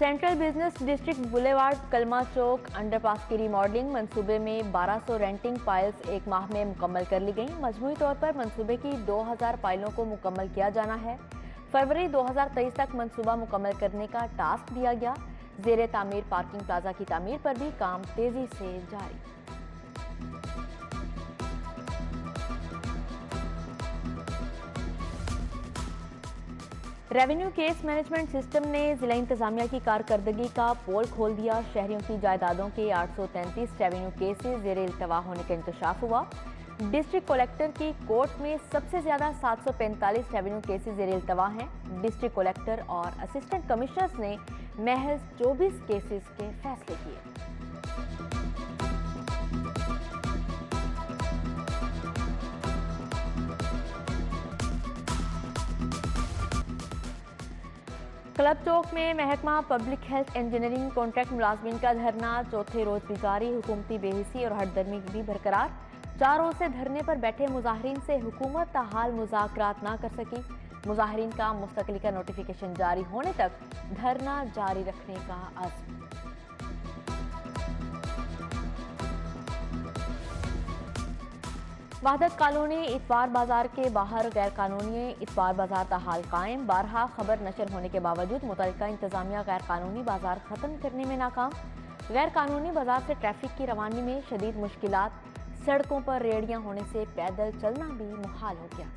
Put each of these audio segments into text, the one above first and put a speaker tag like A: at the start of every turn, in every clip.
A: Central business district boulevard कलमा चौक underpass की remodelling मंसूबे में 1200 रेंटिंग फाइल्स एक माह में मुकम्मल कर ली गई। मजमूई तौर पर मंसूबे की 2000 फाइलों को मुकम्मल किया जाना है। फरवरी 2023 तक मंसूबा मुकम्मल करने का टास्क दिया गया। जेर तामीर पार्किंग प्लाजा की तामीर पर भी काम तेजी से जारी। रेवेन्यू केस मैनेजमेंट सिस्टम ने जिला इंतजामिया की कारकर्दगी का पोल खोल दिया। शहरियों की जायदादों के 833 रेवेन्यू केसेस जेर इल्तवा होने का इंकशाफ हुआ। डिस्ट्रिक्ट कलेक्टर की कोर्ट में सबसे ज्यादा 745 रेवेन्यू केसेस जेर इल्तवा हैं। डिस्ट्रिक्ट कलेक्टर और असिस्टेंट कमिश्नर्स ने महज 24 केसेस के फैसले किए। क्लब चौक में महकमा पब्लिक हेल्थ इंजीनियरिंग कॉन्ट्रैक्ट मुलाजमीन का धरना। चौथे रोज भी जारी। हुकूमती बेहिसी और हटदर्मी भी बरकरार। 4 रोज से धरने पर बैठे मुजाहिरीन से हुकूमत ताहाल मुज़ाकरात ना कर सकी। मुजाहिरीन का मुस्तकिली का नोटिफिकेशन जारी होने तक धरना जारी रखने का अज़्म। वहदत कॉलोनी इतवार बाजार के बाहर गैर कानूनी इतवार बाजार ताहाल कायम। बारहा खबर नशर होने के बावजूद मुतल्लिका इंतजामिया गैर कानूनी बाजार खत्म करने में नाकाम। गैर कानूनी बाजार से ट्रैफिक की रवानी में शदीद मुश्किलात। सड़कों पर रेहड़ियां होने से पैदल चलना भी मुहाल हो गया।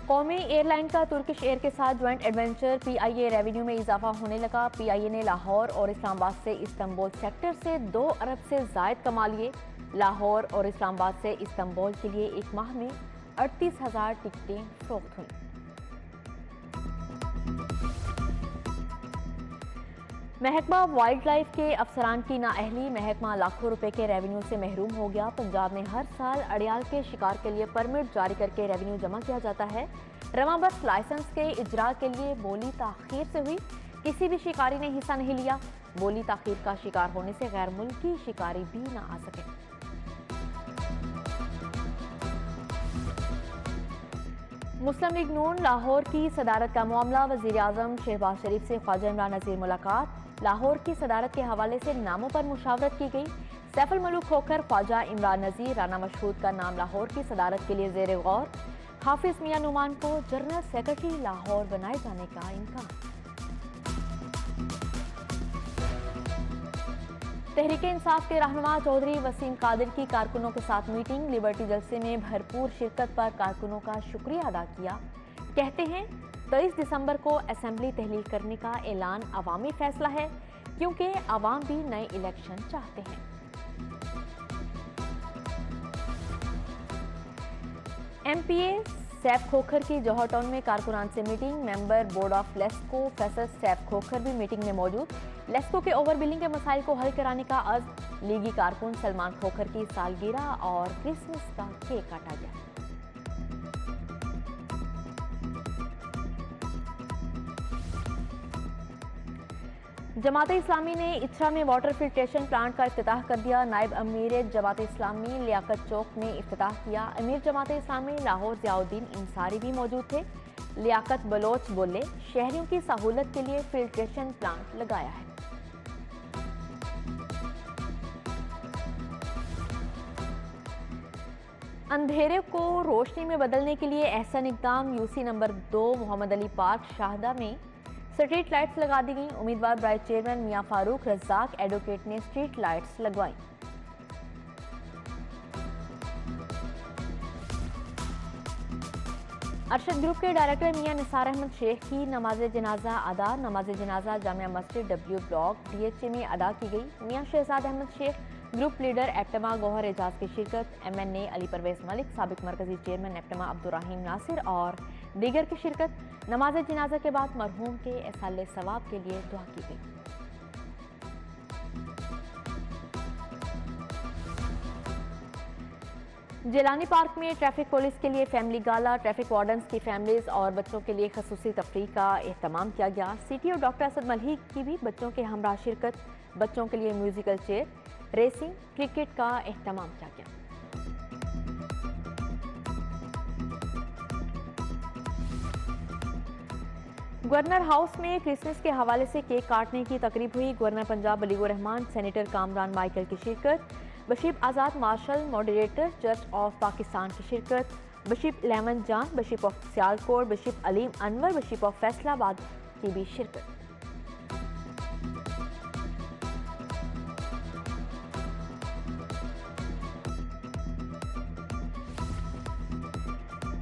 A: कौमी एयरलाइन का तुर्किश एयर के साथ ज्वाइंट एडवेंचर। पीआईए रेवेन्यू में इजाफा होने लगा। पीआईए ने लाहौर और इस्लामाबाद से इस्तांबुल सेक्टर से 2 अरब से जायद कमा लिए। लाहौर और इस्लामाबाद से इस्तांबुल के लिए एक माह में 38,000 टिकटें फरोख्त हुई। महकमा वाइल्ड लाइफ के अफसरान की नाअहली। महकमा लाखों रुपए के रेवेन्यू से महरूम हो गया। पंजाब में हर साल अड़ियाल के शिकार के लिए परमिट जारी करके रेवेन्यू जमा किया जाता है। रवाबस लाइसेंस के इजरा के लिए बोली ताखीर से हुई। किसी भी शिकारी ने हिस्सा नहीं लिया। बोली ताखीर का शिकार होने से गैर मुल्की शिकारी भी न आ सके। मुस्लिम लीग नून लाहौर की सदारत का मामला। वजीर आजम शहबाज शरीफ से ख्वाजा इमरान नज़ीर मुलाकात। लाहौर की सदारत के हवाले से नामों पर मुशावरत की गई। सैफुल मलूक होकर ख्वाजा इमरान नज़ीर, राना मशहूद का नाम लाहौर की सदारत के लिए जेर गौर। हाफिज मियां नुमान को जनरल सेक्रेटरी लाहौर बनाए जाने का इम्कान। तहरीक इंसाफ के रहनुमा चौधरी वसीम कादिर की कारकुनों के साथ मीटिंग। लिबर्टी जलसे में भरपूर शिरकत पर कारकुनों का शुक्रिया अदा किया। कहते हैं 23 दिसंबर को असेंबली तहलील करने का ऐलान अवामी फैसला है, क्योंकि अवाम भी नए इलेक्शन चाहते हैं। एमपीए सैफ खोखर की जौहर टाउन में कारकुनान से meeting. Member board of LESCO Faisal Saif Khokhar भी मीटिंग में मौजूद। लेस्को के ओवर बिलिंग के मसाइल को हल कराने का अज़्म। लीगी कारकुन सलमान खोखर की सालगिरह और क्रिसमस का केक काटा गया। जमात इस्लामी ने इच्छा में वाटर फिल्ट्रेशन प्लांट का इफ्तिताह कर दिया। नायब अमीर जमात इस्लामी लियाकत चौक ने इफ्तिताह किया। अमीर जमात इस्लामी लाहौर ज़ियाउद्दीन इंसारी भी मौजूद थे। लियाकत बलोच बोले, शहरियों की सहूलत के लिए फिल्ट्रेशन प्लांट लगाया है। अंधेरे को रोशनी में बदलने के लिए एहसन इक़दाम। UC number 2 Mohammad Ali park Shahdara में स्ट्रीट लाइट्स लगा दी गई। उम्मीदवार ब्राइट चेयरमैन मियां फारूक रज्जाक एडवोकेट ने स्ट्रीट लाइट्स लगवाई। अरशद ग्रुप के डायरेक्टर मियां निसार अहमद शेख की नमाज जनाजा अदा। नमाज जनाजा Jamia Masjid W block DHA में अदा की गई। मियां Shahzad Ahmed Sheikh, group leader APTMA Gohar Ejaz की शिरकत। एमएनए अली परवेज मलिक, साबिक मरकजी चेयरमैन एप्टमा अब्दुर्रहीम नासिर और दीगर की शिरकत। नमाज जनाजा के बाद मरहूम के एसाले सवाब के लिए दुआ की गई। जेलानी पार्क में ट्रैफिक पुलिस के लिए फैमिली गाला। ट्रैफिक वार्डन्स की फैमिलीज और बच्चों के लिए खसूसी तफरीह का एहतमाम किया गया। सिटी और डॉक्टर असद मलिक की भी बच्चों के हमरा शिरकत। बच्चों के लिए म्यूजिकल चेयर, रेसिंग, क्रिकेट का एहतमाम किया गया। गवर्नर हाउस में क्रिसमस के हवाले से केक काटने की तकरीब हुई। Governor Punjab Aligur Rehman, senator Kamran Michael की शिरकत, bishop Azad Marshall moderator church of Pakistan की शिरकत, bishop Lemon John, bishop of Sialkot, bishop Aleem Anwar, bishop of Faisalabad की भी शिरकत।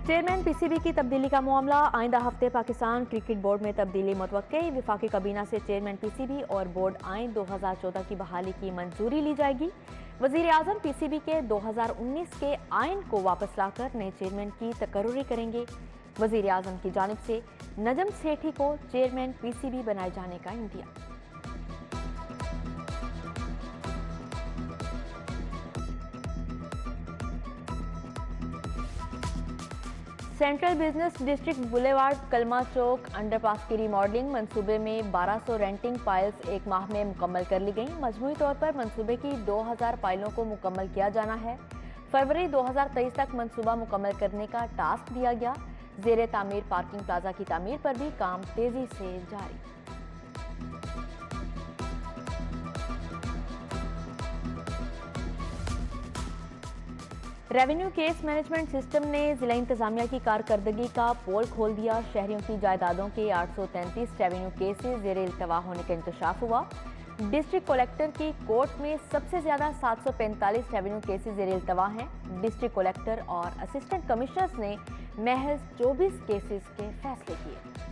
A: चेयरमैन पीसीबी की तब्दीली का मामला, आइंदा हफ्ते पाकिस्तान क्रिकेट बोर्ड में तब्दीली मुतवक्की। विफाकी काबीना से चेयरमैन पीसीबी और बोर्ड आइन 2014 की बहाली की मंजूरी ली जाएगी। वजीर आजम पीसीबी के 2019 के आइन को वापस लाकर नए चेयरमैन की तकर्रुरी करेंगे। वजीर आजम की जानिब से नजम सेठी को चेयरमैन पीसीबी बनाए जाने का India. Central business district boulevard कलमा चौक अंडरपास की रीमॉडलिंग मंसूबे में 1200 रेंटिंग फाइल्स एक माह में मुकम्मल कर ली गई। मजमूई तौर पर मंसूबे की 2000 फाइलों को मुकम्मल किया जाना है। फरवरी 2023 तक मंसूबा मुकम्मल करने का टास्क दिया गया। जेर तामीर पार्किंग प्लाजा की तामीर पर भी काम तेजी से जारी। रेवेन्यू केस मैनेजमेंट सिस्टम ने जिला इंतजामिया की कारकर्दगी का पोल खोल दिया। शहरियों की जायदादों के 833 रेवेन्यू केसेस जेर इल्तवा होने का इंकशाफ हुआ। डिस्ट्रिक्ट कलेक्टर की कोर्ट में सबसे ज्यादा 745 रेवेन्यू केसेस जेर इल्तवा हैं। डिस्ट्रिक्ट कलेक्टर और असिस्टेंट कमिश्नर्स ने महज 24 केसेस के फैसले किए।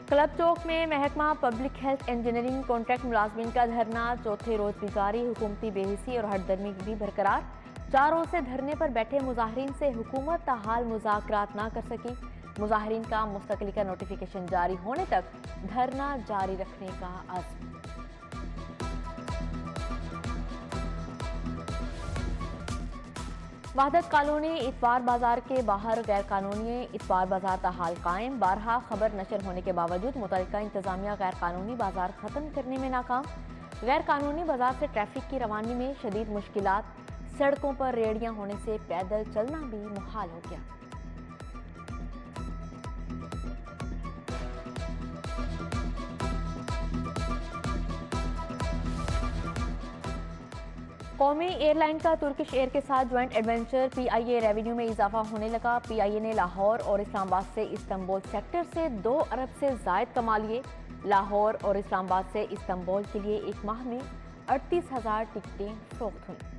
A: क्लब चौक में महकमा पब्लिक हेल्थ इंजीनियरिंग कॉन्ट्रैक्ट मुलाजमीन का धरना, चौथे रोज भी जारी। हुकूमती बेहिसी और हटदर्मी भी बरकरार। 4 रोज से धरने पर बैठे मुजाहिरीन से हुकूमत ताहाल मुज़ाकरात ना कर सकी। मुजाहिरीन का मुस्तकिली का नोटिफिकेशन जारी होने तक धरना जारी रखने का अज़्म। वहदत कॉलोनी इतवार बाजार के बाहर गैर कानूनी इतवार बाजार ताहाल कायम। बारहा खबर नशर होने के बावजूद मुतल्लिका इंतजामिया गैर कानूनी बाजार खत्म करने में नाकाम। गैर कानूनी बाजार से ट्रैफिक की रवानी में शदीद मुश्किलात। सड़कों पर रेहड़ियां होने से पैदल चलना भी मुहाल हो गया। कौमी एयरलाइन का तुर्किश एयर के साथ ज्वाइंट एडवेंचर। पीआईए रेवेन्यू में इजाफा होने लगा। पीआईए ने लाहौर और इस्लामाबाद से इस्तांबुल सेक्टर से 2 अरब से जायद कमा लिए। लाहौर और इस्लामाबाद से इस्तांबुल के लिए एक माह में 38,000 टिकटें फरोख्त हुई।